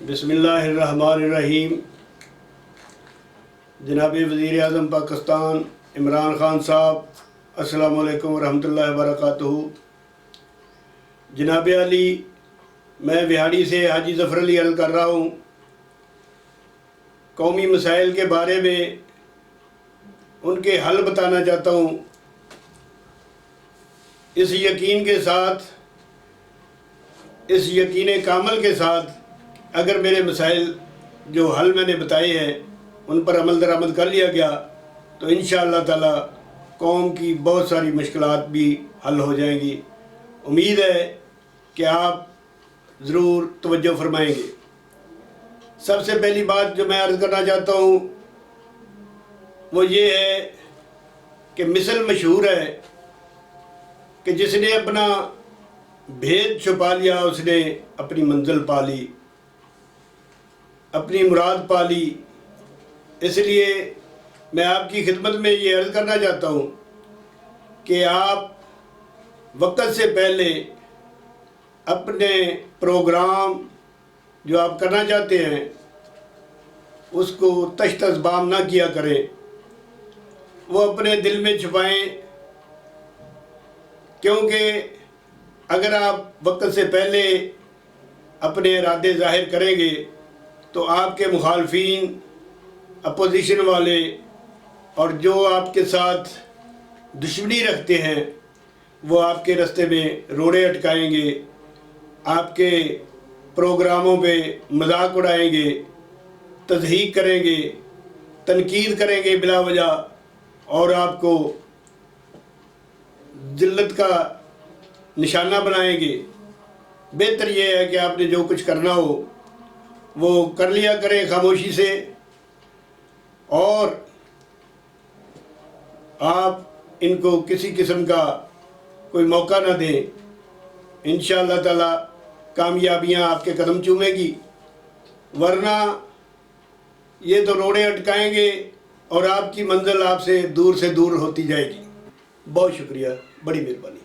बिस्मिल्लाहिर्रहमानिर्रहीम। जनाब वज़ीर आज़म पाकिस्तान इमरान ख़ान साहब, अस्सलामु अलैकुम वरहमतुल्लाहि वबरकातुहू। जनाब अली, मैं विहाड़ी से हाजी ज़फ़र अली अर्ज़ कर रहा हूँ। कौमी मसाइल के बारे में उनके हल बताना चाहता हूँ, इस यकीन के साथ, इस यकीन कामल के साथ, अगर मेरे मसाइल जो हल मैंने बताए हैं उन पर अमल दरामद कर लिया गया तो इंशाअल्लाह ताला कौम की बहुत सारी मुश्किलात भी हल हो जाएंगी। उम्मीद है कि आप ज़रूर तवज्जो फरमाएंगे। सबसे पहली बात जो मैं अर्ज़ करना चाहता हूँ वो ये है कि मिसल मशहूर है कि जिसने अपना भेद छुपा लिया उसने अपनी मंजिल पा ली, अपनी मुराद पा ली। इसलिए मैं आपकी खिदमत में ये अर्ज़ करना चाहता हूँ कि आप वक्त से पहले अपने प्रोग्राम जो आप करना चाहते हैं उसको तश्तज़बाम ना किया करें, वो अपने दिल में छुपाएं, क्योंकि अगर आप वक्त से पहले अपने इरादे ज़ाहिर करेंगे तो आपके मुखालफीन, अपोजिशन वाले और जो आपके साथ दुश्मनी रखते हैं वो आपके रास्ते में रोड़े अटकाएंगे, आपके प्रोग्रामों पे मजाक उड़ाएंगे, तज़हीक करेंगे, तनकीद करेंगे बिला वजह और आपको जिल्लत का निशाना बनाएंगे। बेहतर ये है कि आपने जो कुछ करना हो वो कर लिया करें खामोशी से, और आप इनको किसी किस्म का कोई मौका ना दें। इंशाअल्लाह ताला कामयाबियां आपके कदम चूमेगी, वरना ये तो रोड़े अटकाएंगे और आपकी मंजिल आपसे दूर होती जाएगी। बहुत शुक्रिया, बड़ी मेहरबानी।